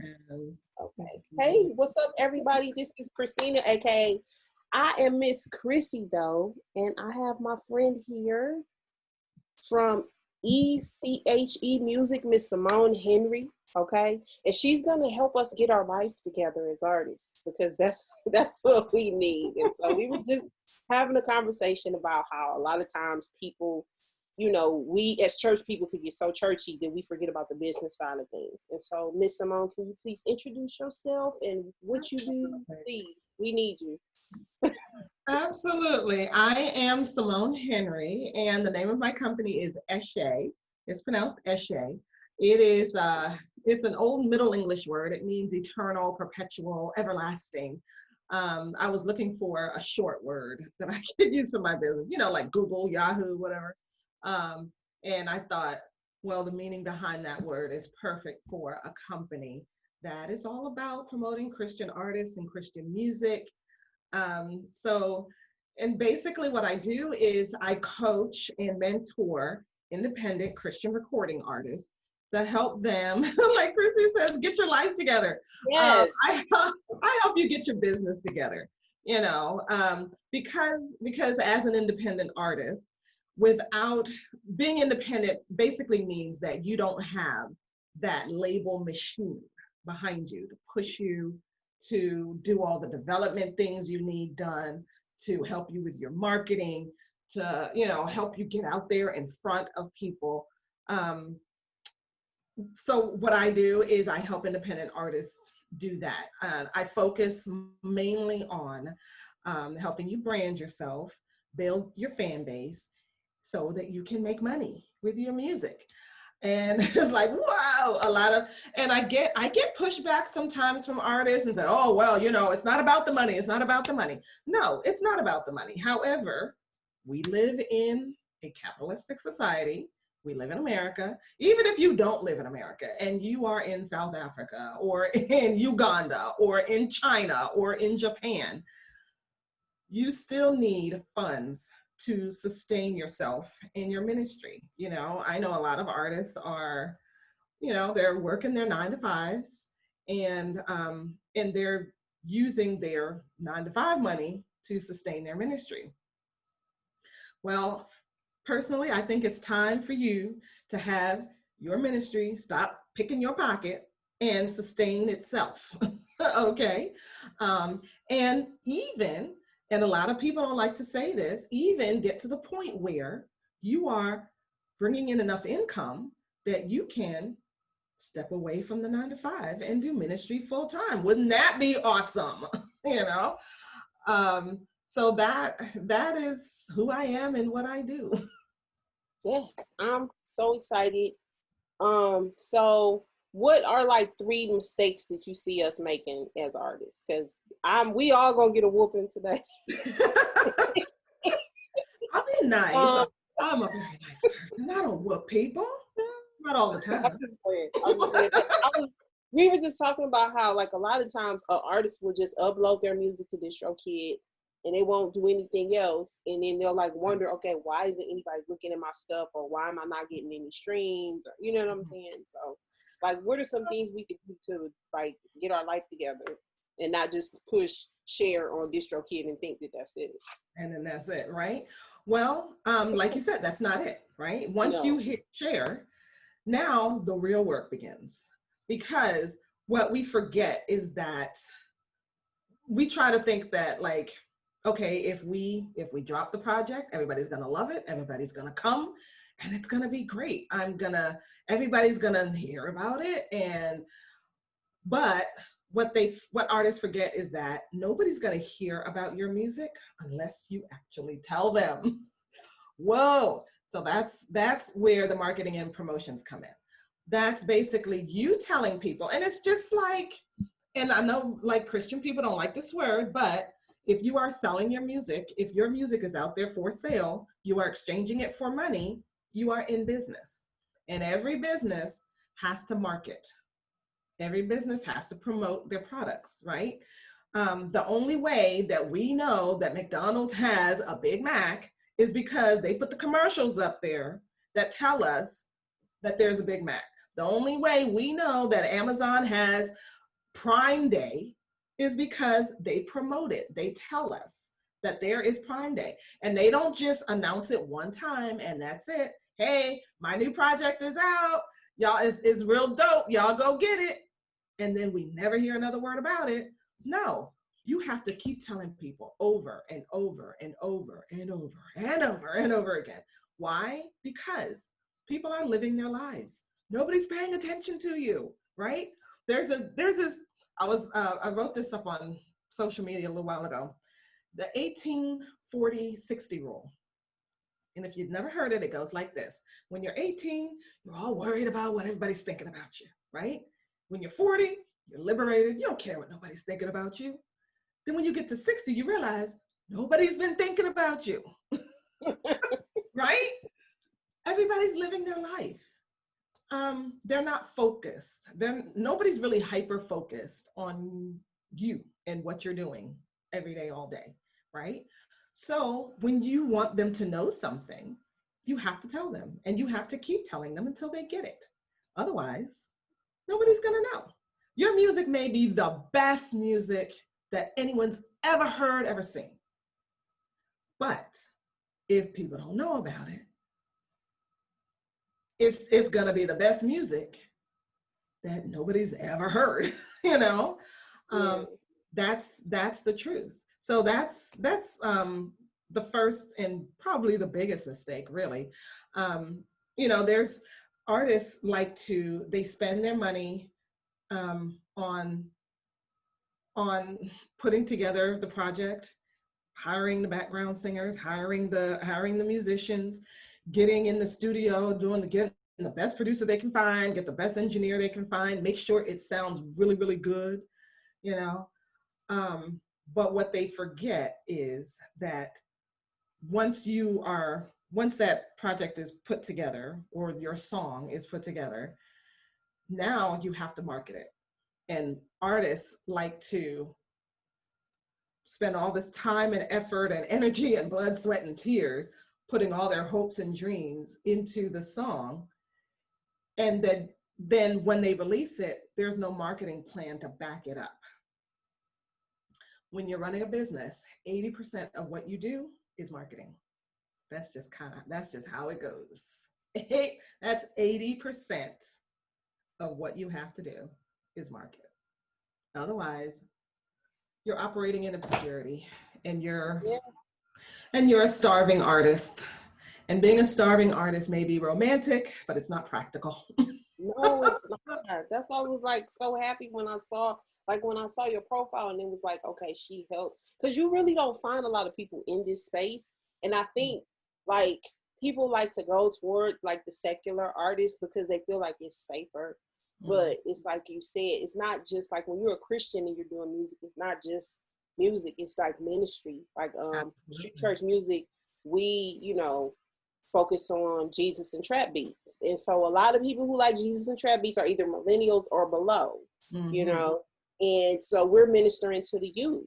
Okay. Hey, what's up, everybody? This is Christina, aka I am Miss Chrissy, though, and I have my friend here from ECHE Music, Miss SimoneHenry. Okay, and she's gonna help us get our life together as artists because that's what we need. And so we were just having a conversation about how a lot of times people, we as church people could get so churchy that we forget about the business side of things. And so, Miss Simone, can you please introduce yourself and what you do? Please, we need you. Absolutely. I am SimoneHenry, and the name of my company is Eshe. It's pronounced Eshe. It is it's an old Middle English word. It means eternal, perpetual, everlasting. I was looking for a short word that I could use for my business, like Google, Yahoo, whatever. And I thought, well, the meaning behind that word is perfect for a company that is all about promoting Christian artists and Christian music. And basically what I do is I coach and mentor independent Christian recording artists to help them, like Chrissy says, get your life together. Yes. I help you get your business together, because as an independent artist, without being independent basically means that you don't have that label machine behind you to push you to do all the development things you need done, to help you with your marketing, to help you get out there in front of people. So what I do is I help independent artists do that. I focus mainly on helping you brand yourself, build your fan base so that you can make money with your music. And it's like, wow, and I get pushback sometimes from artists and say, oh, well, it's not about the money. It's not about the money. No, it's not about the money. However, we live in a capitalistic society. We live in America. Even if you don't live in America and you are in South Africa or in Uganda or in China or in Japan, you still need funds to sustain yourself in your ministry. I know a lot of artists are, they're working their 9-to-5s and they're using their 9-to-5 money to sustain their ministry. Well, personally, I think it's time for you to have your ministry stop picking your pocket and sustain itself. Okay. And a lot of people don't like to say this, even get to the point where you are bringing in enough income that you can step away from the 9-to-5 and do ministry full time. Wouldn't that be awesome? So that is who I am and what I do. Yes, I'm so excited. So what are like 3 mistakes that you see us making as artists? Because we all gonna get a whooping today. I'll be nice. I'm a very nice person. I don't whoop people. Not all the time. We were just talking about how like a lot of times artists will just upload their music to DistroKid and they won't do anything else. And then they'll like wonder, okay, why isn't anybody looking at my stuff, or why am I not getting any streams? Or, you know what I'm saying? So like, what are some things we could do to like get our life together and not just push share on DistroKid and think that that's it? And then that's it, right? Well, like you said, that's not it, right? Once you hit share, now the real work begins. Because what we forget is that we try to think that like, okay, if we drop the project, everybody's gonna love it, everybody's gonna come, and it's gonna be great. Everybody's gonna hear about it. But what artists forget is that nobody's gonna hear about your music unless you actually tell them. Whoa. So that's where the marketing and promotions come in. That's basically you telling people, and it's just like, and I know like Christian people don't like this word, but if you are selling your music, if your music is out there for sale, you are exchanging it for money, you are in business. And every business has to market. Every business has to promote their products, right? The only way that we know that McDonald's has a Big Mac is because they put the commercials up there that tell us that there's a Big Mac. The only way we know that Amazon has Prime Day is because they promote it. They tell us that there is Prime Day, and they don't just announce it one time and that's it. Hey, my new project is out. Y'all, is real dope. Y'all go get it. And then we never hear another word about it. No, you have to keep telling people over and over and over and over and over and over again. Why? Because people are living their lives. Nobody's paying attention to you, right? There's this, I wrote this up on social media a little while ago, the 18-40-60 rule. And if you've never heard it, it goes like this. When you're 18, you're all worried about what everybody's thinking about you, right? When you're 40, you're liberated. You don't care what nobody's thinking about you. Then when you get to 60, you realize nobody's been thinking about you, right? Everybody's living their life. They're not focused. Nobody's really hyper-focused on you and what you're doing every day, all day, right? So when you want them to know something, you have to tell them, and you have to keep telling them until they get it. Otherwise, nobody's gonna know. Your music may be the best music that anyone's ever heard, ever seen. But if people don't know about it, it's gonna be the best music that nobody's ever heard, you know? That's the truth. So that's the first and probably the biggest mistake, really. There's artists they spend their money on putting together the project, hiring the background singers, hiring the musicians, getting in the studio, getting the best producer they can find, get the best engineer they can find, make sure it sounds really, really good, you know? But what they forget is that once that project is put together, or your song is put together, now you have to market it. And artists like to spend all this time and effort and energy and blood, sweat, and tears, putting all their hopes and dreams into the song. And then when they release it, there's no marketing plan to back it up. When you're running a business, 80% of what you do is marketing. That's just how it goes. That's 80% of what you have to do is market. Otherwise, you're operating in obscurity, and you're a starving artist. And being a starving artist may be romantic, but it's not practical. No, it's not. That's why I was like so happy when I saw your profile, and it was like, okay, she helps, because you really don't find a lot of people in this space. And I think like people like to go toward like the secular artists because they feel like it's safer. But it's like you said, it's not just like when you're a Christian and you're doing music, it's not just music, it's like ministry. Like street church music, we, focus on Jesus and trap beats. And so a lot of people who like Jesus and trap beats are either millennials or below, and so we're ministering to the youth.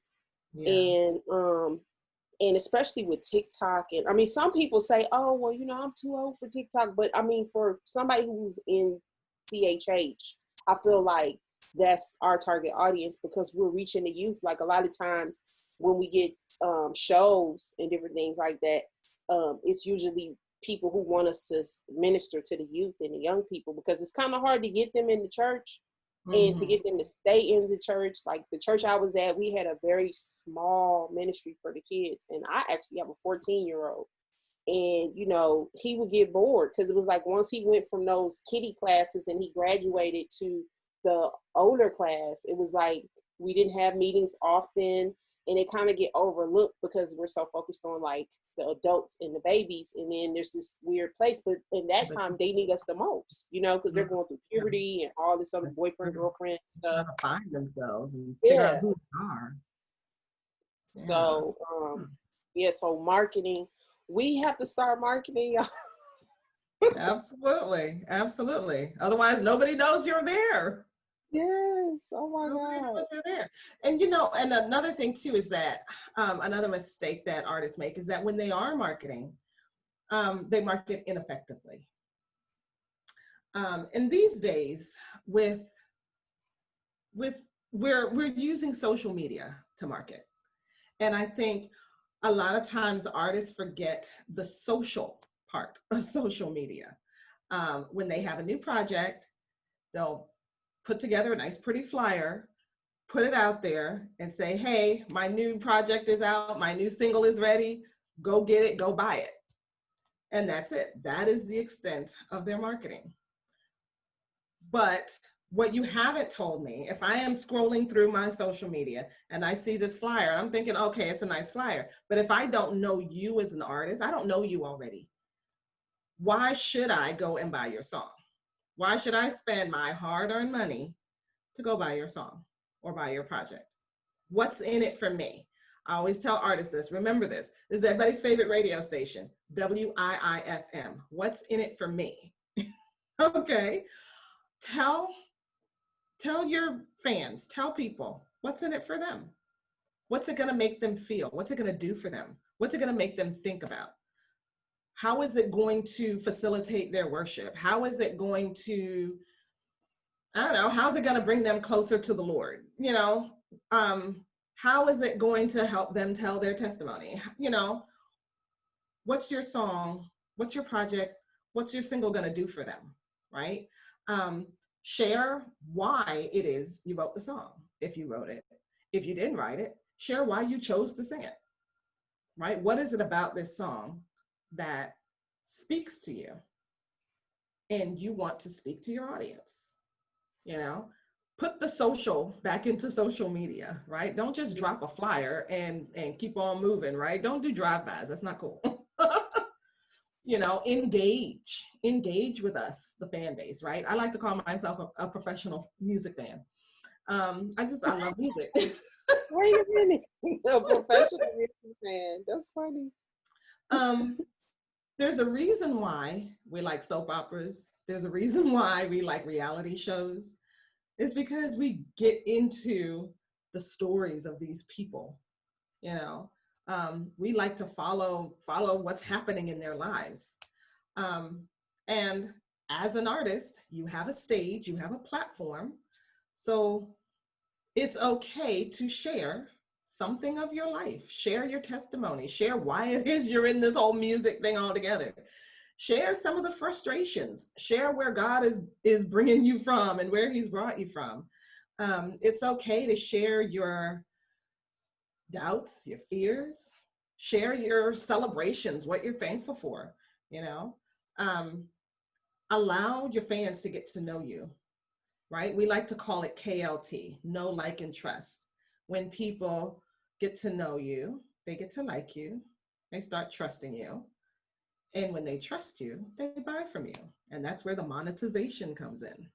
And especially with TikTok, and I mean, some people say, oh, well, I'm too old for TikTok. But I mean, for somebody who's in CHH, I feel like that's our target audience because we're reaching the youth. Like a lot of times when we get shows and different things like that, it's usually people who want us to minister to the youth and the young people, because it's kind of hard to get them in the church and to get them to stay in the church. Like the church I was at, we had a very small ministry for the kids, and I actually have a 14-year-old. And, he would get bored because it was like once he went from those kiddie classes and he graduated to the older class, it was like we didn't have meetings often, and it kind of get overlooked because we're so focused on like the adults and the babies. And then there's this weird place, but in that time they need us the most, because they're going through puberty and all this other boyfriend, girlfriend stuff. To find themselves and figure out who they are. Yeah. So, so marketing, we have to start marketing, y'all. Absolutely. Otherwise, nobody knows you're there. Yes. Oh my God. Knows you're there. And and another thing too is that another mistake that artists make is that when they are marketing, they market ineffectively. And these days, with we're using social media to market. And I think a lot of times artists forget the social part of social media. When they have a new project, they'll put together a nice, pretty flyer, put it out there, and say, hey, my new project is out, my new single is ready, go get it, go buy it. And that's it. That is the extent of their marketing. But what you haven't told me, if I am scrolling through my social media and I see this flyer, I'm thinking, okay, it's a nice flyer. But if I don't know you as an artist, I don't know you already. Why should I go and buy your song? Why should I spend my hard-earned money to go buy your song or buy your project? What's in it for me? I always tell artists this, remember this is everybody's favorite radio station, WIIFM. What's in it for me? Okay, tell your fans, tell people what's in it for them. What's it gonna make them feel? What's it gonna do for them? What's it gonna make them think about? How is it going to facilitate their worship? How is it going to, I don't know, how's it going to bring them closer to the Lord? You know, how is it going to help them tell their testimony? You know, what's your song? What's your project? What's your single going to do for them? Right? Share why it is you wrote the song, if you wrote it. If you didn't write it, share why you chose to sing it. Right? What is it about this song that speaks to you and you want to speak to your audience? You know, put the social back into social media, right? Don't just drop a flyer and keep on moving, right? Don't do drive-bys. That's not cool. You know, engage with us, the fan base, right? I like to call myself a professional music fan. I love music. Wait a minute, a professional music fan. That's funny. There's a reason why we like soap operas. There's a reason why we like reality shows. It's because we get into the stories of these people. You know, we like to follow what's happening in their lives. And as an artist, you have a stage, you have a platform. So it's okay to share something of your life, share your testimony, share why it is you're in this whole music thing altogether. Share some of the frustrations, share where God is bringing you from and where he's brought you from. It's okay to share your doubts, your fears, share your celebrations, what you're thankful for, you know. Allow your fans to get to know you, right? We like to call it KLT, know, like, and trust. When people get to know you, they get to like you, they start trusting you. And when they trust you, they buy from you. And that's where the monetization comes in,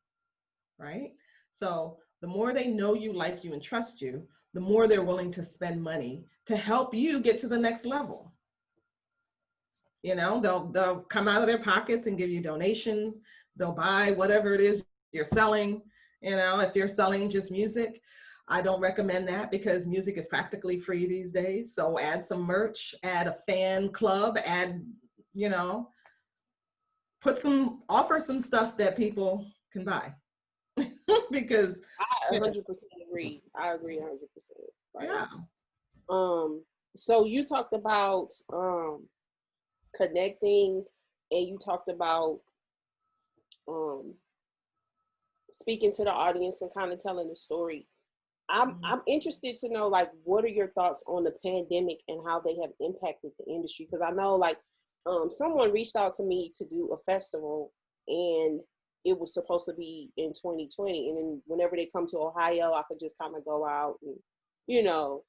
right? So the more they know you, like you, and trust you, the more they're willing to spend money to help you get to the next level. You know, they'll come out of their pockets and give you donations. They'll buy whatever it is you're selling. You know, if you're selling just music, I don't recommend that because music is practically free these days. So add some merch, add a fan club, add, you know, offer some stuff that people can buy. Because I 100% agree. I agree 100%. Like, yeah. So you talked about connecting, and you talked about speaking to the audience and kind of telling the story. I'm interested to know, like, what are your thoughts on the pandemic and how they have impacted the industry? Because I know, like, someone reached out to me to do a festival, and it was supposed to be in 2020. And then whenever they come to Ohio, I could just kind of go out and, you know,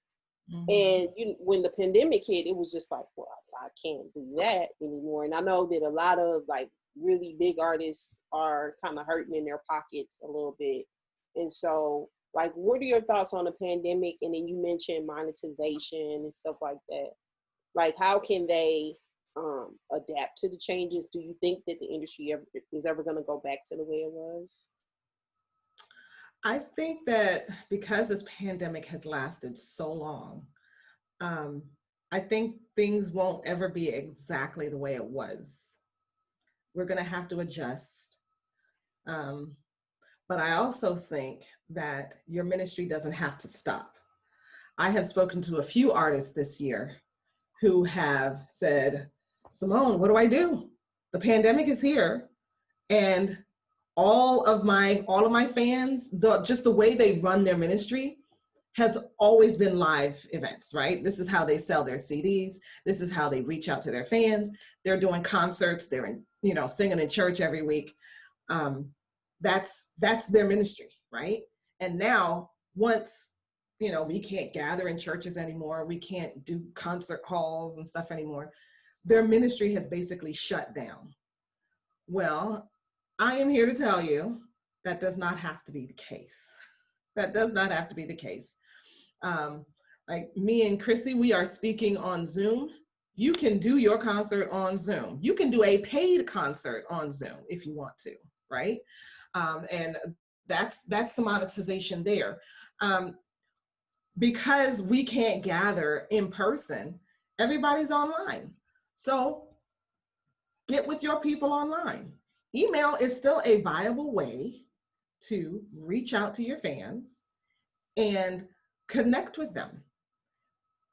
and when the pandemic hit, it was just like, well, I can't do that anymore. And I know that a lot of, like, really big artists are kind of hurting in their pockets a little bit. And so, like, what are your thoughts on the pandemic? And then you mentioned monetization and stuff like that. Like, how can they adapt to the changes? Do you think that the industry is ever going to go back to the way it was? I think that because this pandemic has lasted so long, I think things won't ever be exactly the way it was. We're going to have to adjust. But I also think that your ministry doesn't have to stop. I have spoken to a few artists this year who have said, Simone, what do I do? The pandemic is here, and all of my fans, just the way they run their ministry has always been live events, right? This is how they sell their CDs. This is how they reach out to their fans. They're doing concerts. They're singing in church every week. Um, that's their ministry, right? And now, once we can't gather in churches anymore, we can't do concert halls and stuff anymore, their ministry has basically shut down. Well, I am here to tell you that does not have to be the case. That does not have to be the case. Um, like me and Chrissy, we are speaking on Zoom. You can do your concert on Zoom. You can do a paid concert on Zoom if you want to, right? And that's some monetization there. Because we can't gather in person, everybody's online. So get with your people online. Email is still a viable way to reach out to your fans and connect with them.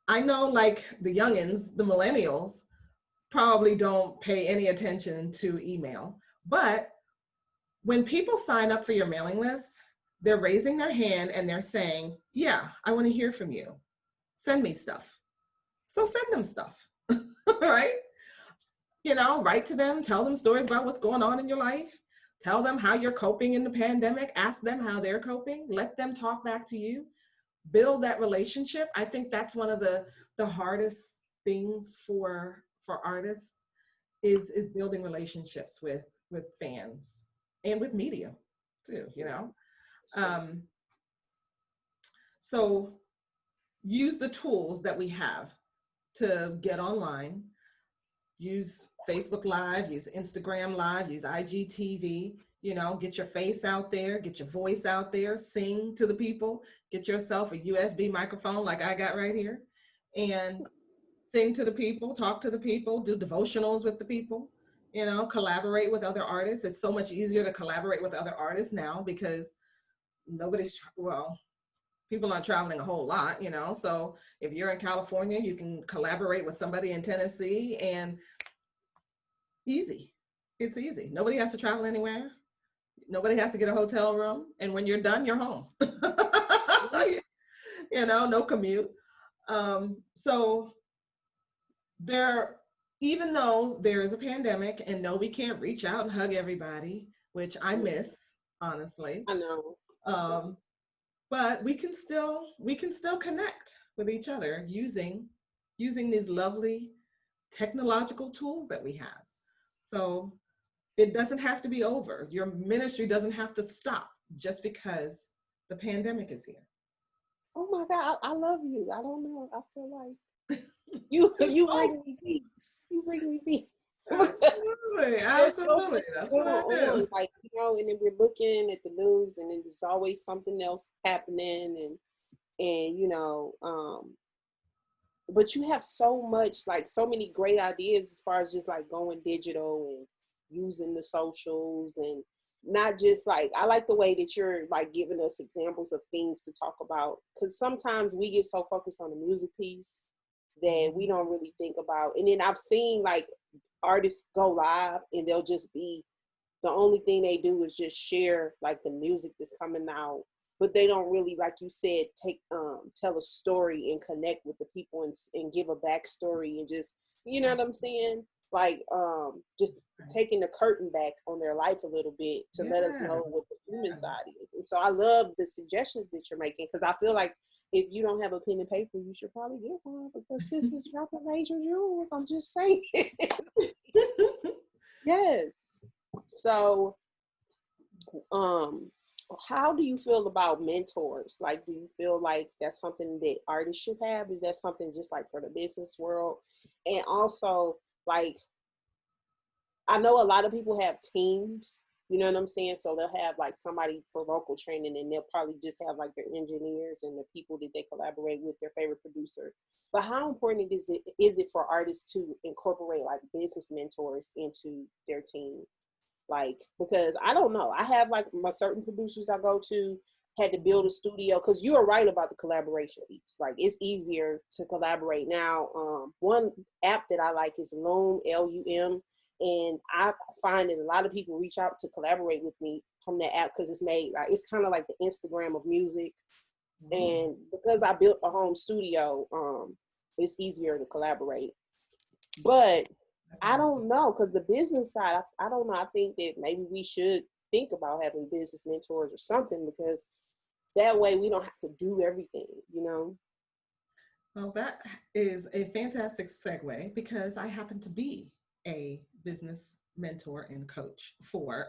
I know, like, the youngins, the millennials, probably don't pay any attention to email, but when people sign up for your mailing list, they're raising their hand and they're saying, yeah, I want to hear from you. Send me stuff. So send them stuff, right? Write to them, tell them stories about what's going on in your life. Tell them how you're coping in the pandemic. Ask them how they're coping. Let them talk back to you. Build that relationship. I think that's one of the hardest things for artists is building relationships with fans and with media too, Um, so use the tools that we have to get online. Use Facebook Live, use Instagram Live, use IGTV, get your face out there, get your voice out there, sing to the people, get yourself a USB microphone like I got right here, and sing to the people, talk to the people, do devotionals with the people, collaborate with other artists. It's so much easier to collaborate with other artists now because people aren't traveling a whole lot, so if you're in California, you can collaborate with somebody in Tennessee, and it's easy. Nobody has to travel anywhere. Nobody has to get a hotel room, and when you're done, you're home. No commute. So even though there is a pandemic, and no, we can't reach out and hug everybody, which I miss, honestly. I know. But we can still connect with each other using these lovely technological tools that we have. So it doesn't have to be over. Your ministry doesn't have to stop just because the pandemic is here. Oh my God, I love you. I don't know. I feel like you bring me peace. You bring me peace. Absolutely. That's what I do. Like, and then we're looking at the news, and then there's always something else happening, but you have so much, like, so many great ideas as far as just like going digital and using the socials, and not just like, I like the way that you're like giving us examples of things to talk about, because sometimes we get so focused on the music piece that we don't really think about. And then I've seen like artists go live and they'll just be, the only thing they do is just share like the music that's coming out, but they don't really, like you said, tell a story and connect with the people and give a backstory, and just, you know what I'm saying? Like, just taking the curtain back on their life a little bit to let us know what the human side is. And so I love the suggestions that you're making, because I feel like if you don't have a pen and paper, you should probably get one, because sis is dropping major jewels. I'm just saying. Yes. So, how do you feel about mentors? Like, do you feel like that's something that artists should have? Is that something just like for the business world? And also, like, I know a lot of people have teams, you know what I'm saying? So they'll have like somebody for vocal training, and they'll probably just have like their engineers and the people that they collaborate with, their favorite producer. But how important is it for artists to incorporate like business mentors into their team? Like, because I don't know. I have like my certain producers I go to, had to build a studio, because you are right about the collaboration piece. Like, it's easier to collaborate now. One app that I like is Loom, L-U-M, and I find that a lot of people reach out to collaborate with me from that app because it's made like, it's kind of like the Instagram of music. And because I built a home studio, it's easier to collaborate. But I don't know, because the business side, I don't know. I think that maybe we should think about having business mentors or something, because that way we don't have to do everything, you know? Well, that is a fantastic segue because I happen to be a business mentor and coach for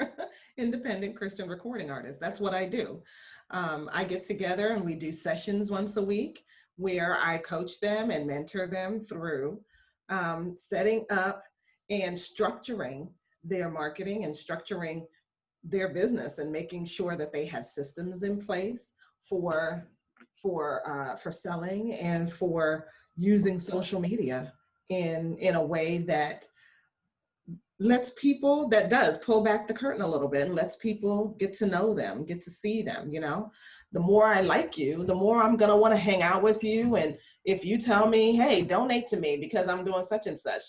independent Christian recording artists. That's what I do. I get together and we do sessions once a week where I coach them and mentor them through setting up and structuring their marketing and structuring their business and making sure that they have systems in place for selling and for using social media in a way that lets people, that does pull back the curtain a little bit and lets people get to know them, get to see them. You know, the more I like you, the more I'm going to want to hang out with you. And if you tell me, hey, donate to me because I'm doing such and such,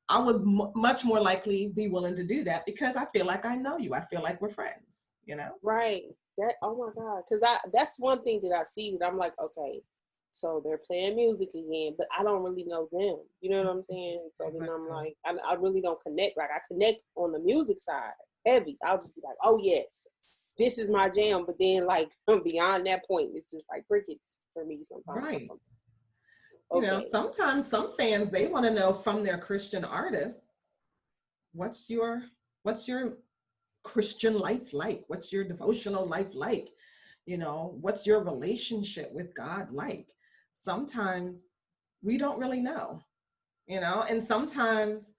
I would much more likely be willing to do that because I feel like I know you. I feel like we're friends, you know? Right. That, oh my God. Because that's one thing that I see that I'm like, okay, so they're playing music again, but I don't really know them. You know what I'm saying? So Exactly. then I'm like, I really don't connect. Like, I connect on the music side heavy. I'll just be like, oh yes, this is my jam. But then like beyond that point, it's just like crickets for me sometimes. Right. You know, Okay. sometimes some fans, they want to know from their Christian artists, what's your Christian life like? What's your devotional life like? You know, what's your relationship with God like? Sometimes we don't really know, you know, and sometimes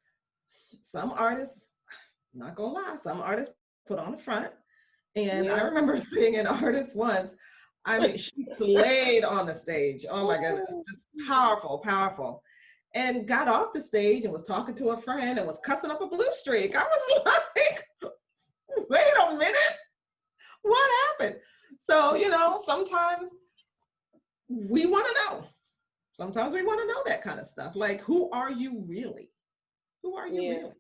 some artists, I'm not gonna lie, some artists put on the front. And I Yeah. remember seeing an artist once. I mean, she slayed on the stage. Oh my goodness, just powerful, powerful. And got off the stage and was talking to a friend and was cussing up a blue streak. I was like, wait a minute, what happened? So, you know, sometimes we want to know. Sometimes we want to know that kind of stuff. Like, who are you really? Who are you Yeah. really?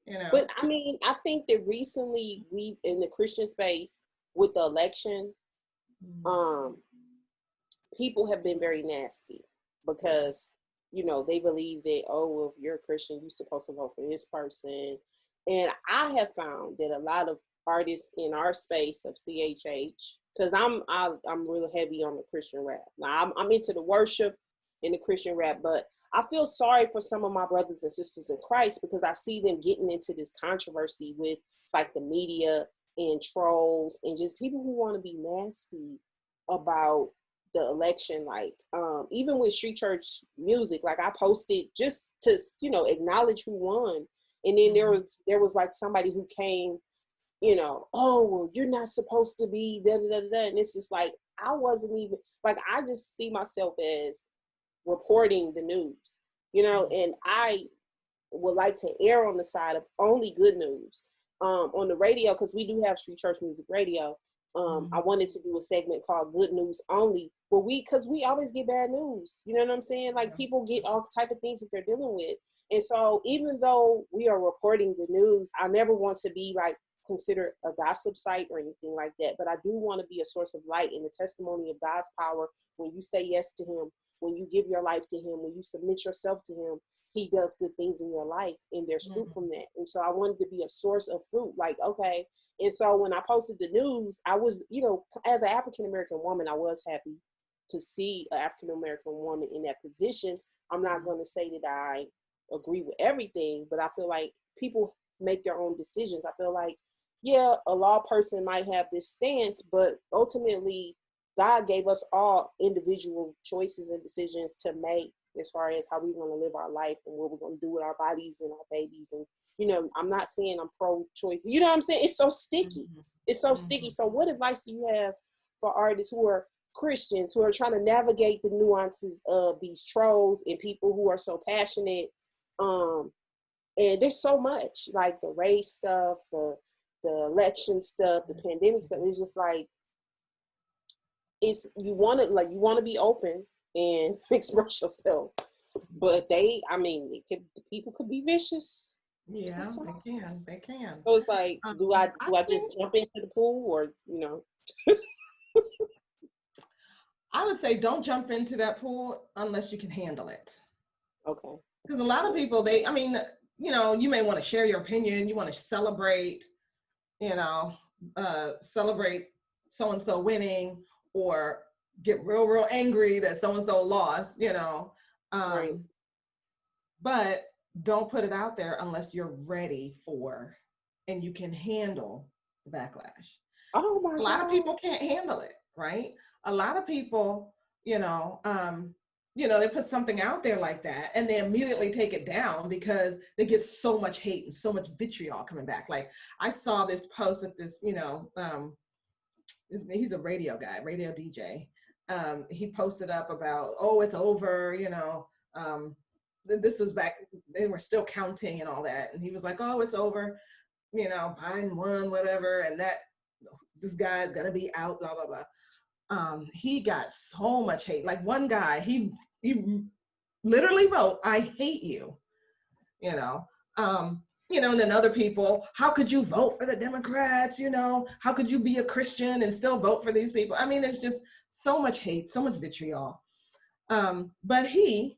You But know? I mean, I think that recently we in the Christian space with the election, um, people have been very nasty because, you know, they believe that, oh, well, if you're a Christian, you're supposed to vote for this person. And I have found that a lot of artists in our space of CHH, because I'm really heavy on the Christian rap. Now I'm into the worship and the Christian rap, but I feel sorry for some of my brothers and sisters in Christ because I see them getting into this controversy with like the media and trolls and just people who want to be nasty about the election. Like even with street church music, like I posted just to, you know, acknowledge who won, and then there was like somebody who came, you know, oh well, you're not supposed to be da da da da, and it's just like I wasn't even like, I just see myself as reporting the news, you know, and I would like to err on the side of only good news. On the radio, because we do have street church music radio. I wanted to do a segment called Good News Only, where because we always get bad news. You know what I'm saying? Like people get all type of things that they're dealing with. And so even though we are reporting the news, I never want to be like considered a gossip site or anything like that. But I do want to be a source of light and the testimony of God's power when you say yes to him, when you give your life to him, when you submit yourself to him. He does good things in your life and there's fruit from that. And so I wanted to be a source of fruit. Like, okay. And so when I posted the news, I was, you know, as an African-American woman, I was happy to see an African-American woman in that position. I'm not going to say that I agree with everything, but I feel like people make their own decisions. I feel like, yeah, a law person might have this stance, but ultimately God gave us all individual choices and decisions to make as far as how we're going to live our life and what we're going to do with our bodies and our babies. And, you know, I'm not saying I'm pro-choice. You know what I'm saying? It's so sticky. It's so sticky. So what advice do you have for artists who are Christians, who are trying to navigate the nuances of these trolls and people who are so passionate? And there's so much, like the race stuff, the the election stuff, the pandemic stuff. It's just like, you want to be open and express yourself, but people could be vicious. Yeah, they can. So it's like, do I think, just jump into the pool, or I would say don't jump into that pool unless you can handle it. Okay. Because a lot of people, you may want to share your opinion. You want to celebrate, celebrate so-and-so winning, or get real, real angry that so-and-so lost, Right. But don't put it out there unless you're ready for, and you can handle the backlash. Oh my God. A lot of people can't handle it, right? A lot of people, they put something out there like that and they immediately take it down because they get so much hate and so much vitriol coming back. Like, I saw this post at this, he's a radio guy, radio DJ. He posted up about, oh, it's over, this was back, they were still counting and all that. And he was like, oh, it's over, Biden won, whatever. And that this guy's going to be out, blah, blah, blah. He got so much hate. Like, one guy, he literally wrote, I hate you, and then other people, how could you vote for the Democrats? How could you be a Christian and still vote for these people? I mean, it's just so much hate, so much vitriol. But he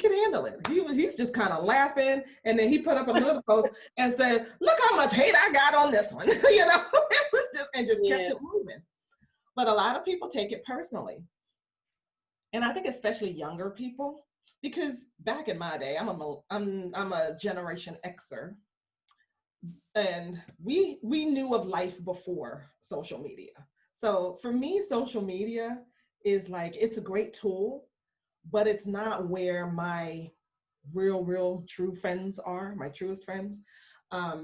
could handle it. He's just kind of laughing. And then he put up another post and said, look how much hate I got on this one. It was just kept it moving. But a lot of people take it personally. And I think especially younger people, because back in my day, I'm a Generation Xer, and we knew of life before social media. So for me, social media is like, it's a great tool, but it's not where my real true friends are, my truest friends. I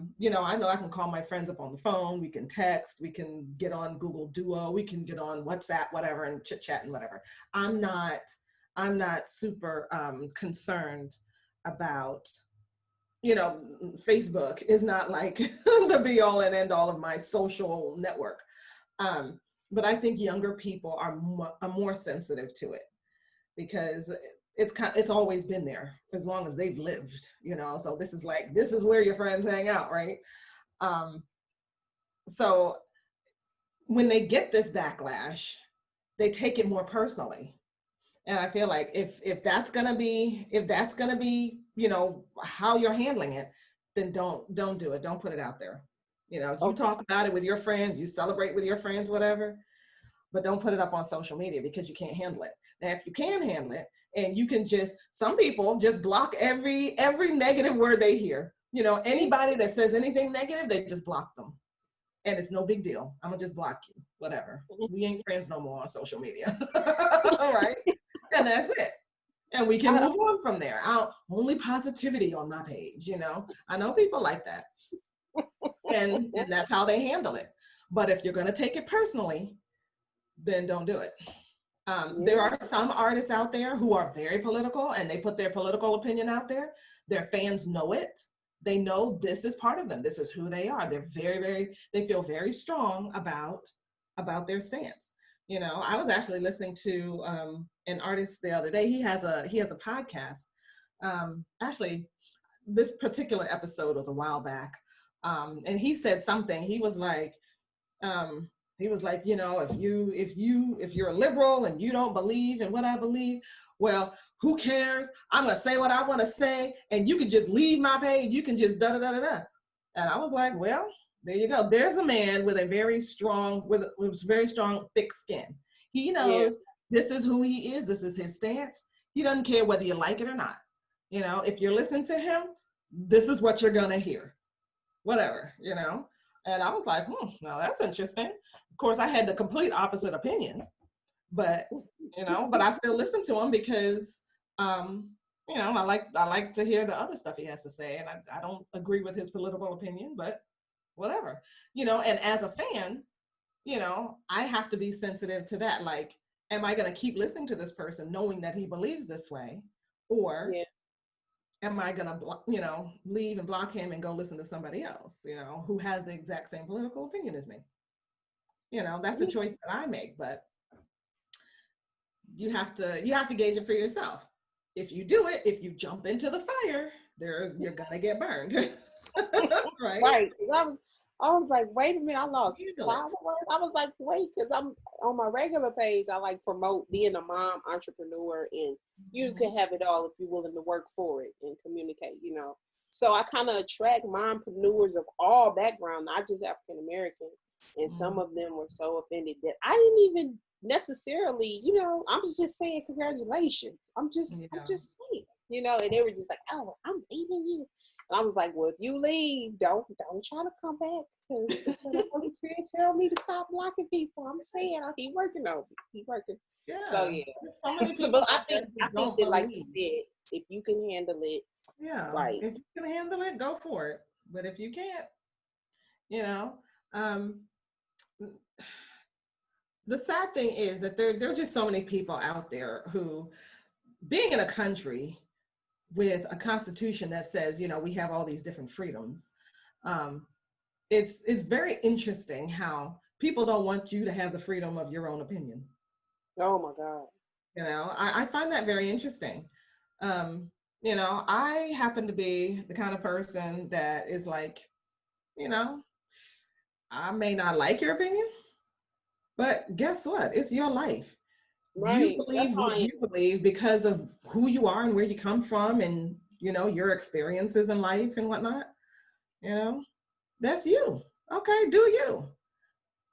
know I can call my friends up on the phone, we can text, we can get on Google Duo, we can get on WhatsApp, whatever, and chit chat and whatever. I'm not super concerned about, Facebook is not like the be all and end all of my social network. But I think younger people are more sensitive to it, because it's always been there as long as they've lived, so this is where your friends hang out, right? So when they get this backlash, they take it more personally. And I feel like if that's gonna be how you're handling it, then don't do it. Don't put it out there. You talk about it with your friends, you celebrate with your friends, whatever, but don't put it up on social media because you can't handle it. Now, if you can handle it, and you can some people just block every negative word they hear. Anybody that says anything negative, they just block them. And it's no big deal. I'm gonna just block you, whatever. We ain't friends no more on social media. All right. And that's it. And we can move on from there. Only positivity on my page, I know people like that. And that's how they handle it. But if you're gonna take it personally, then don't do it. There are some artists out there who are very political, and they put their political opinion out there. Their fans know it. They know this is part of them. This is who they are. They're they feel very strong about their stance. I was actually listening to an artist the other day. He has a podcast. Actually, this particular episode was a while back. And he said something. He was like, if you're a liberal and you don't believe in what I believe, well, who cares? I'm gonna say what I want to say, and you can just leave my page. You can just da da da da da. And I was like, well, there you go. There's a man with very strong, thick skin. He knows this is who he is. This is his stance. He doesn't care whether you like it or not. If you're listening to him, this is what you're gonna hear. Whatever, And I was like, now that's interesting. Of course, I had the complete opposite opinion, but I still listen to him because, I like to hear the other stuff he has to say, and I don't agree with his political opinion, but whatever, And as a fan, I have to be sensitive to that. Like, am I going to keep listening to this person knowing that he believes this way, or am I going to, leave and block him and go listen to somebody else, who has the exact same political opinion as me? That's a choice that I make, but you have to gauge it for yourself. If you do it, if you jump into the fire, you're going to get burned. Right? Right. I was like, wait a minute, I lost Handle it. followers. I was like, wait, because I'm on my regular page, I like promote being a mom, entrepreneur, and you can have it all if you're willing to work for it and communicate. So I kind of attract mompreneurs of all backgrounds, not just African American. And some of them were so offended that I didn't even necessarily, I'm just saying congratulations. I'm just saying, and they were just like, oh, I'm leaving you. And I was like, well, if you leave, don't try to come back, because until the Holy Spirit tell me to stop blocking people, I'm saying I keep working on it. Keep working. Yeah. So yeah. So many people But I think that, like you said, if you can handle it, yeah, right. if you can handle it, go for it. But if you can't, um, the sad thing is that there are just so many people out there who, being in a country with a constitution that says, we have all these different freedoms. It's very interesting how people don't want you to have the freedom of your own opinion. Oh my God. I find that very interesting. I happen to be the kind of person that is like, I may not like your opinion, but guess what? It's your life. You Right. believe what you believe because of who you are and where you come from, and your experiences in life and whatnot. That's you. Okay, do you.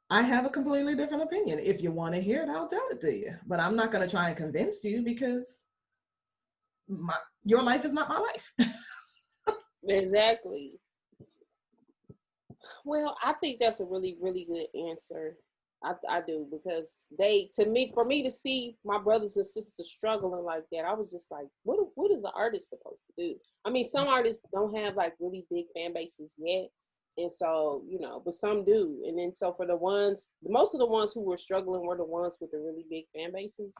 I have a completely different opinion. If you want to hear it, I'll tell it to you. But I'm not going to try and convince you, because your life is not my life. Exactly. Well, I think that's a really, really good answer. I do, because for me to see my brothers and sisters struggling like that, I was just like, what is an artist supposed to do? I mean, some artists don't have like really big fan bases yet. And so, but some do. And then so for most of the ones who were struggling were the ones with the really big fan bases.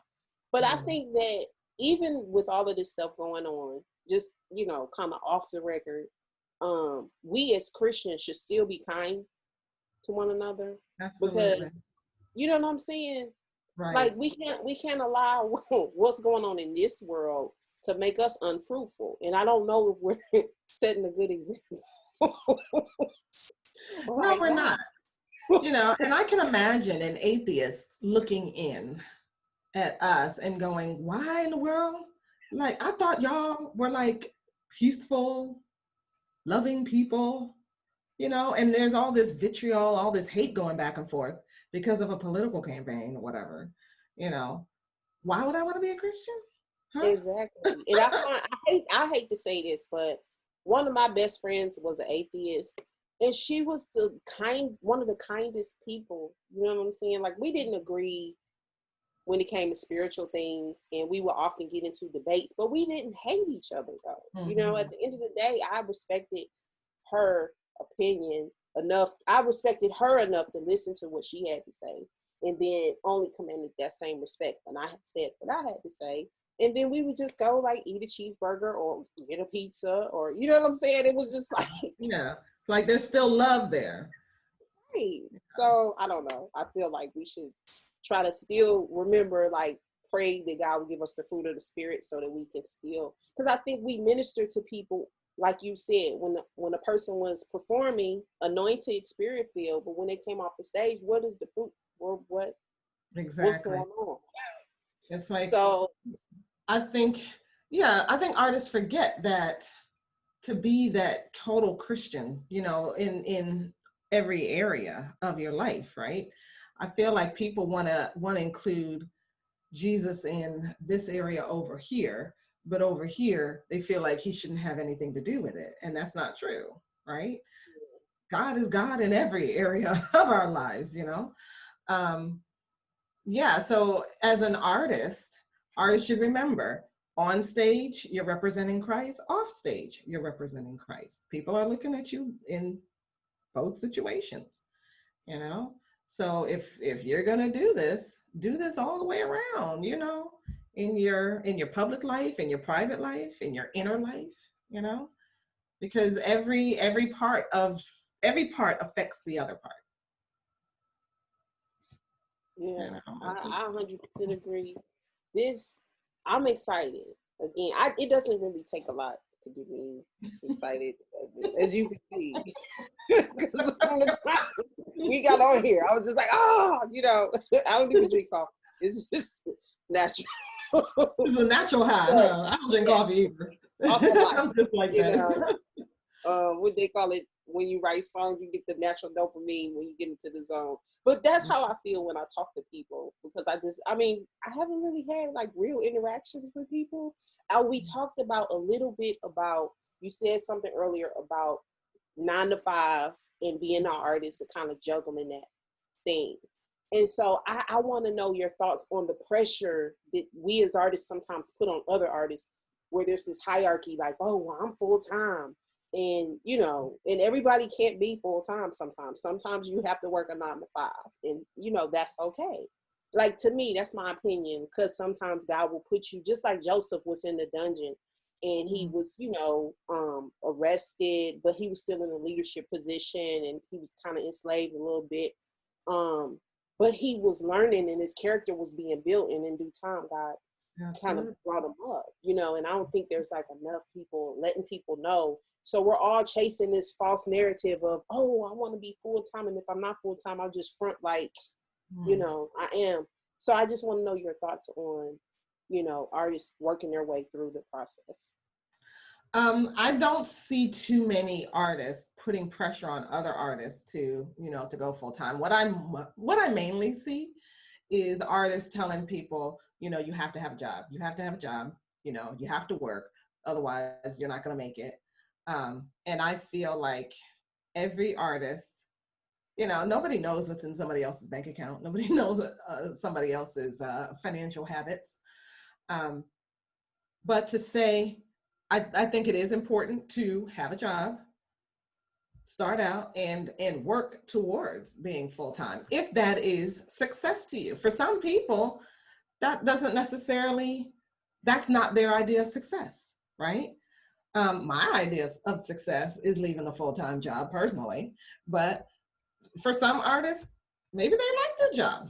But I think that even with all of this stuff going on, just, kind of off the record, we as Christians should still be kind to one another. Absolutely. Because you know what I'm saying? Right. Like we can't allow what's going on in this world to make us unfruitful. And I don't know if we're setting a good example. No, we're not. And I can imagine an atheist looking in at us and going, why in the world? Like, I thought y'all were like peaceful, loving people, and there's all this vitriol, all this hate going back and forth because of a political campaign or whatever. Why would I want to be a Christian? Huh? Exactly. And I hate to say this, but one of my best friends was an atheist, and she was one of the kindest people. You know what I'm saying? Like, we didn't agree when it came to spiritual things, and we would often get into debates, but we didn't hate each other though. Mm-hmm. At the end of the day, I respected her opinion enough. I respected her enough to listen to what she had to say, and then only commanded that same respect when I had said what I had to say. And then we would just go like eat a cheeseburger or get a pizza, or you know what I'm saying? It was just like, yeah, it's like there's still love there. Right. So I don't know. I feel like we should try to still remember, like, pray that God will give us the fruit of the Spirit so that we can still, because I think we minister to people, like you said, when a person was performing, anointed, spirit filled, but when they came off the stage, what is the fruit, or Exactly. What's going on? It's like, so I think artists forget that to be that total Christian, in every area of your life, right? I feel like people want to include Jesus in this area over here, but over here they feel like he shouldn't have anything to do with it, and that's not true, right? God is God in every area of our lives, yeah. So as an artist should remember, on stage you're representing Christ, off stage you're representing Christ. People are looking at you in both situations, so if you're going to do this all the way around, in your public life, in your private life, in your inner life, you know, because every part affects the other part. Yeah, You know, I 100% agree. This, I'm excited. Again, it doesn't really take a lot to get me excited, as you can see. Because from the time we got on here, I was just like, I don't even drink coffee. It's just natural. it's a natural high. Huh? I don't drink coffee either. Off the life, I'm just like that. what they call it, when you write songs, you get the natural dopamine when you get into the zone. But that's how I feel when I talk to people, because I haven't really had like real interactions with people. We talked about a little bit about, you said something earlier about 9 to 5 and being an artist and kind of juggling that thing. And so I want to know your thoughts on the pressure that we as artists sometimes put on other artists, where there's this hierarchy like, oh, well, I'm full time. And, and everybody can't be full time sometimes. Sometimes you have to work a 9 to 5, and, that's okay. Like, to me, that's my opinion, because sometimes God will put you, just like Joseph was in the dungeon and he was, arrested, but he was still in a leadership position and he was kind of enslaved a little bit. But he was learning and his character was being built, and in due time, God kind of brought him up, and I don't think there's like enough people letting people know. So we're all chasing this false narrative of, oh, I want to be full-time, and if I'm not full-time, I'll just front like, I am. So I just want to know your thoughts on, artists working their way through the process. I don't see too many artists putting pressure on other artists to go full time. What I mainly see is artists telling people, you have to have a job. You have to have a job. You have to work. Otherwise, you're not going to make it. And I feel like every artist, nobody knows what's in somebody else's bank account. Nobody knows somebody else's financial habits. But to say, I think it is important to have a job, start out and work towards being full-time, if that is success to you. For some people, that doesn't necessarily, that's not their idea of success, right? My idea of success is leaving a full-time job personally, but for some artists, maybe they like their job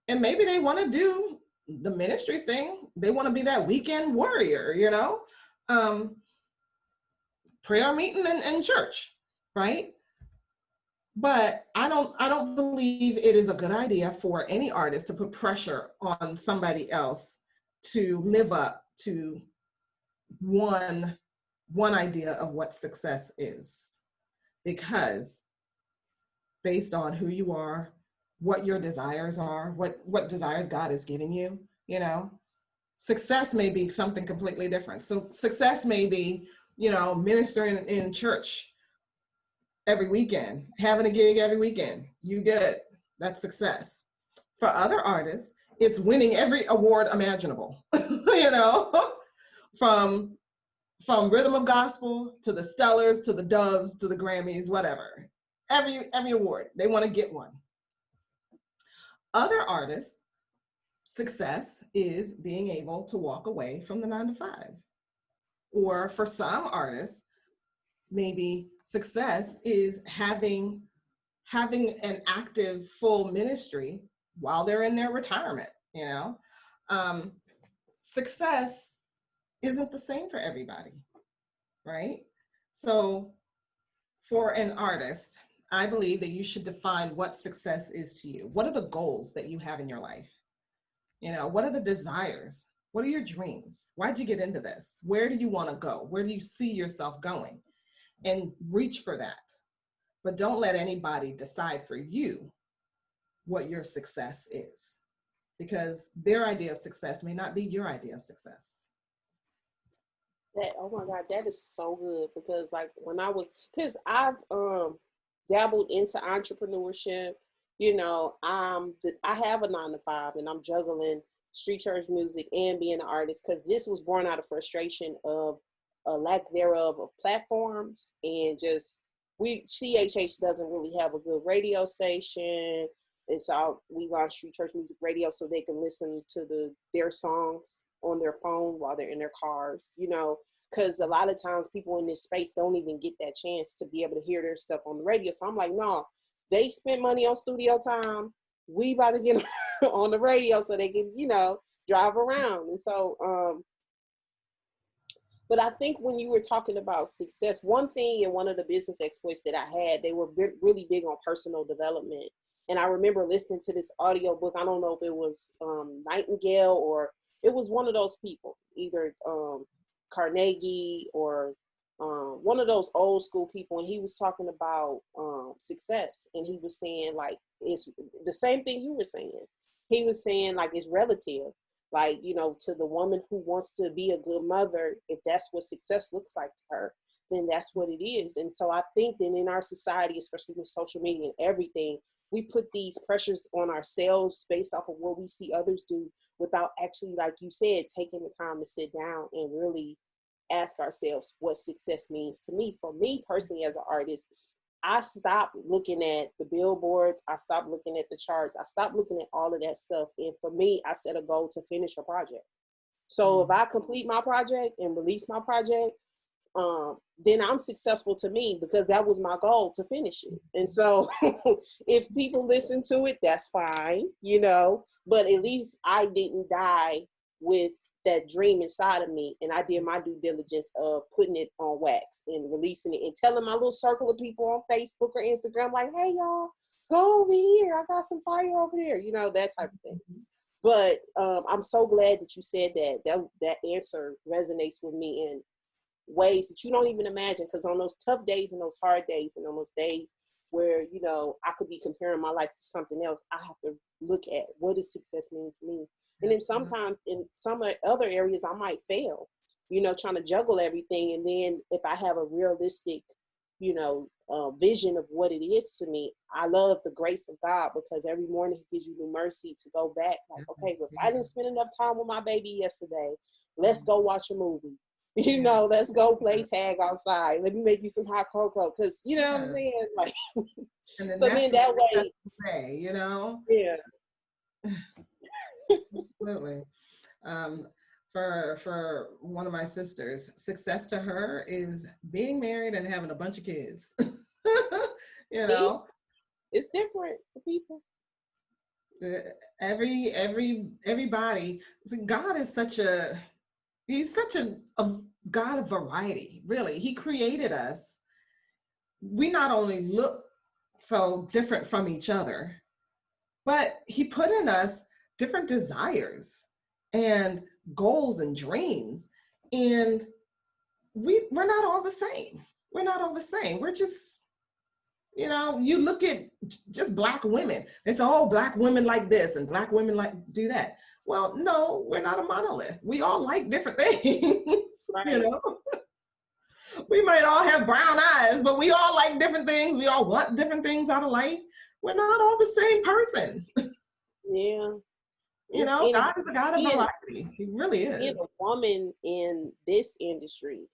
and maybe they want to do the ministry thing. They want to be that weekend warrior, prayer meeting and church, right? But I don't believe it is a good idea for any artist to put pressure on somebody else to live up to one idea of what success is, because based on who you are, what your desires are, what desires God has given you, success may be something completely different. So success may be, ministering in church every weekend, having a gig every weekend. You good. That's success. For other artists, it's winning every award imaginable, from Rhythm of Gospel to the Stellars, to the Doves, to the Grammys, whatever. Every award, they want to get one. Other artists, success is being able to walk away from the 9 to 5. Or for some artists, maybe success is having an active full ministry while they're in their retirement. Success isn't the same for everybody, right? So for an artist, I believe that you should define what success is to you. What are the goals that you have in your life? What are the desires? What are your dreams? Why'd you get into this? Where do you want to go? Where do you see yourself going? And reach for that. But don't let anybody decide for you what your success is, because their idea of success may not be your idea of success. Oh my God, that is so good, because like because I've dabbled into entrepreneurship, I have a 9 to 5 and I'm juggling street church music and being an artist, because this was born out of frustration of a lack thereof of platforms, and just CHH doesn't really have a good radio station, and so we launched Street Church Music Radio so they can listen to their songs on their phone while they're in their cars, you know, because a lot of times people in this space don't even get that chance to be able to hear their stuff on the radio. So I'm like, no, they spent money on studio time. We about to get on the radio so they can, you know, drive around. And so, but I think when you were talking about success, one thing in one of the business exploits that I had, they were really big on personal development. And I remember listening to this audio book. I don't know if it was Nightingale or it was one of those people, either Carnegie or one of those old school people. And he was talking about success. And he was saying, like, it's the same thing you were saying. He was saying, like, it's relative. Like, you know, to the woman who wants to be a good mother, if that's what success looks like to her, then that's what it is. And so I think that in our society, especially with social media and everything, we put these pressures on ourselves based off of what we see others do without actually, like you said, taking the time to sit down and really ask ourselves what success means to me. For me personally, as an artist, I stopped looking at the billboards. I stopped looking at the charts. I stopped looking at all of that stuff. And for me, I set a goal to finish a project. So if I complete my project and release my project, then I'm successful to me because that was my goal, to finish it. And so if people listen to it, that's fine, you know, but at least I didn't die with that dream inside of me, and I did my due diligence of putting it on wax and releasing it and telling my little circle of people on Facebook or Instagram, like, hey y'all, go over here, I got some fire over there, you know, that type of thing. But I'm so glad that you said that answer resonates with me in ways that you don't even imagine, because on those tough days and those hard days and on those days where, you know, I could be comparing my life to something else, I have to look at what does success mean to me. And then sometimes in some other areas I might fail, you know, trying to juggle everything. And then if I have a realistic, you know, vision of what it is to me, I love the grace of God, because every morning he gives you new mercy to go back. Like, okay, well, if I didn't spend enough time with my baby yesterday, let's go watch a movie. You know, let's go play tag outside. Let me make you some hot cocoa, because you know what I'm saying. Like, so then that way, you know. Yeah. Absolutely. For one of my sisters, success to her is being married and having a bunch of kids. You know, it's different for people. Everybody. God is He's such a God of variety, really. He created us. We not only look so different from each other, but he put in us different desires and goals and dreams. And we're not all the same. We're not all the same. We're just, you know, you look at just Black women. They say, oh, Black women like this and Black women like do that. Well, no, we're not a monolith. We all like different things, right. You know? We might all have brown eyes, but we all like different things. We all want different things out of life. We're not all the same person. Yeah. You know, God is a God of variety. He really is. Being a woman in this industry,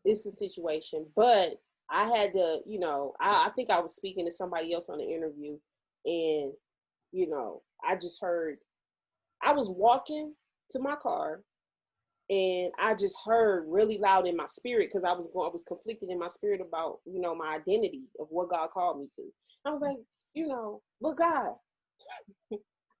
it's a situation. But I had to, you know, I think I was speaking to somebody else on the interview, and, you know, I just heard, I was walking to my car, and I just heard really loud in my spirit, because I was conflicted in my spirit about, you know, my identity of what God called me to. I was like, you know, but God,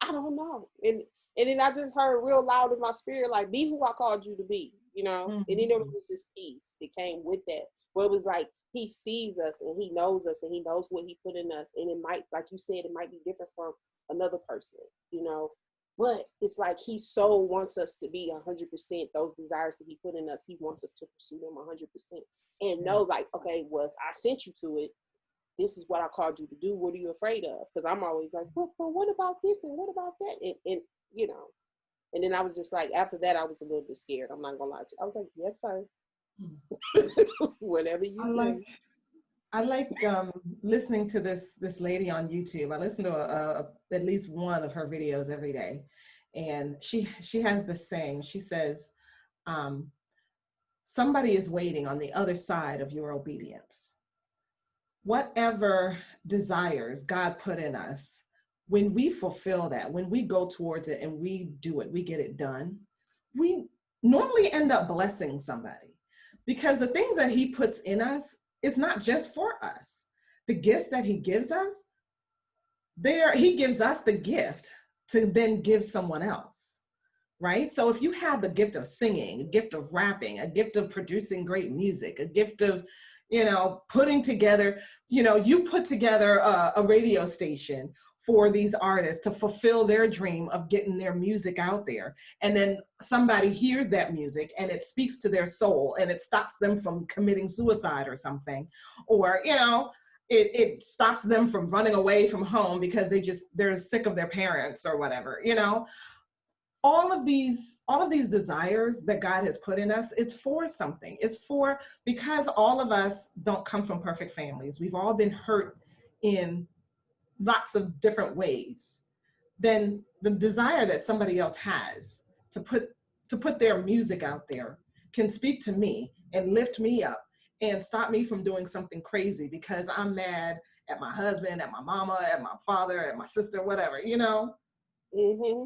I don't know. And then I just heard real loud in my spirit, like, be who I called you to be, you know? Mm-hmm. And then there was just this peace that came with that, where it was like, he sees us and he knows us and he knows what he put in us. And it might, like you said, it might be different from another person, you know? But it's like he so wants us to be 100%, those desires that he put in us, he wants us to pursue them 100%. And know, like, okay, well, if I sent you to it, this is what I called you to do. What are you afraid of? Because I'm always like, well, but what about this and what about that? And, you know, and then I was just like, after that, I was a little bit scared. I'm not going to lie to you. I was like, yes, sir. Whatever you say. I like listening to this lady on YouTube. I listen to at least one of her videos every day. And she has this saying. She says, somebody is waiting on the other side of your obedience. Whatever desires God put in us, when we fulfill that, when we go towards it and we do it, we get it done, we normally end up blessing somebody, because the things that he puts in us, it's not just for us. The gifts that he gives us, he gives us the gift to then give someone else, right? So if you have the gift of singing, a gift of rapping, a gift of producing great music, a gift of, putting together, you put together a radio station for these artists to fulfill their dream of getting their music out there. And then somebody hears that music and it speaks to their soul and it stops them from committing suicide or something. Or, it stops them from running away from home because they're sick of their parents or whatever, all of these desires that God has put in us, it's for something. It's for, because all of us don't come from perfect families. We've all been hurt in lots of different ways. Then the desire that somebody else has to put their music out there can speak to me and lift me up and stop me from doing something crazy because I'm mad at my husband, at my mama, at my father, at my sister, whatever, Mm-hmm.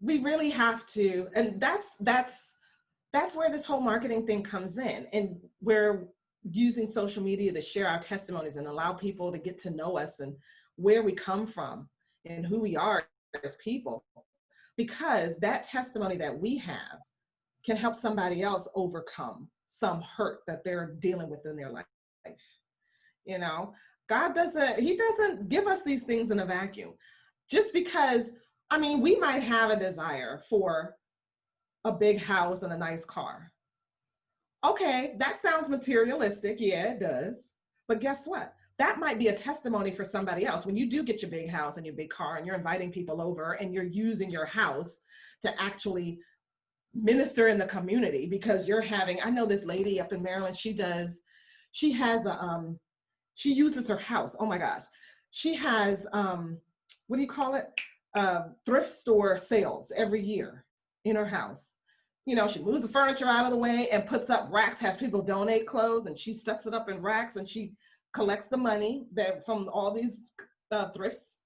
We really have to, and that's where this whole marketing thing comes in. And we're using social media to share our testimonies and allow people to get to know us and where we come from and who we are as people, because that testimony that we have can help somebody else overcome some hurt that they're dealing with in their life. God doesn't give us these things in a vacuum. Just because, we might have a desire for a big house and a nice car. Okay, that sounds materialistic. Yeah, it does. But guess what? That might be a testimony for somebody else. When you do get your big house and your big car and you're inviting people over and you're using your house to actually minister in the community, because I know this lady up in Maryland, she uses her house. Oh my gosh. She has, what do you call it? Thrift store sales every year in her house. She moves the furniture out of the way and puts up racks, has people donate clothes, and she sets it up in racks and she collects the money from all these thrifts,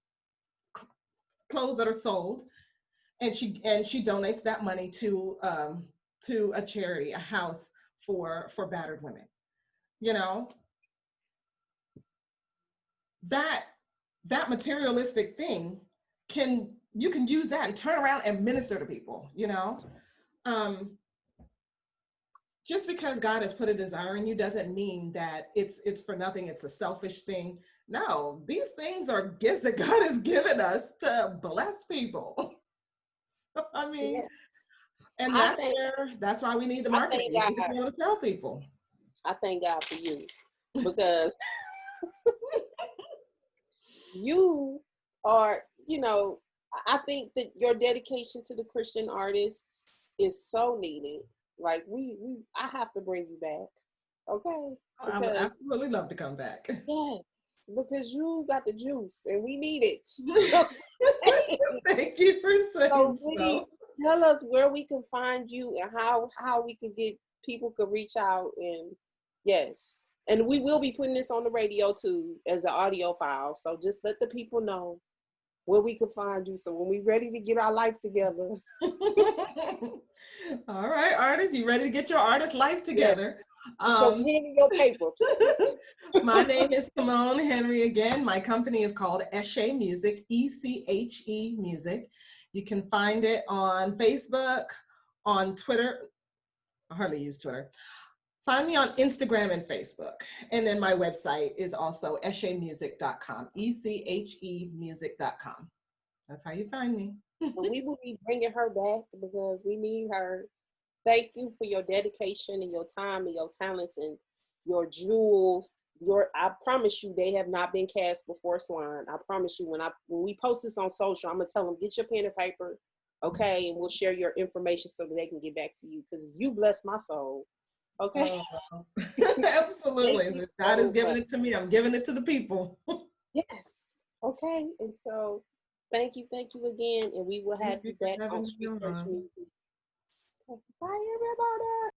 clothes that are sold. And she donates that money to a charity, a house for battered women. That materialistic thing, you can use that and turn around and minister to people. Just because God has put a desire in you doesn't mean that it's for nothing. It's a selfish thing. No, these things are gifts that God has given us to bless people. Yeah. And that's why we need the marketing. We need to be able to tell people. I thank God for you, because you are, I think that your dedication to the Christian artists is so needed. Like I have to bring you back. Okay. I would absolutely love to come back. Yes, because you got the juice and we need it. Thank you for saying so. Tell us where we can find you and how we can get people to reach out. And yes, and we will be putting this on the radio too as an audio file. So just let the people know where we can find you. So when we're ready to get our life together. All right, artists, you ready to get your artist life together? Yeah. So pen in your paper. My name is SimoneHenry again. My company is called Eche Music, ECHE Music. You can find it on Facebook, on Twitter. I hardly use Twitter. Find me on Instagram and Facebook. And then my website is also echemusic.com, ECHEmusic.com. That's how you find me. We will be bringing her back because we need her. Thank you for your dedication and your time and your talents and your jewels. I promise you, they have not been cast before swine. I promise you, when we post this on social, I'm gonna tell them, get your pen and paper, okay, and we'll share your information so that they can get back to you, because you bless my soul. Okay. Absolutely. God is giving it to me. I'm giving it to the people. Yes. Okay. And so thank you again, and we will have you back on Street Church Music. Okay. Bye, everybody.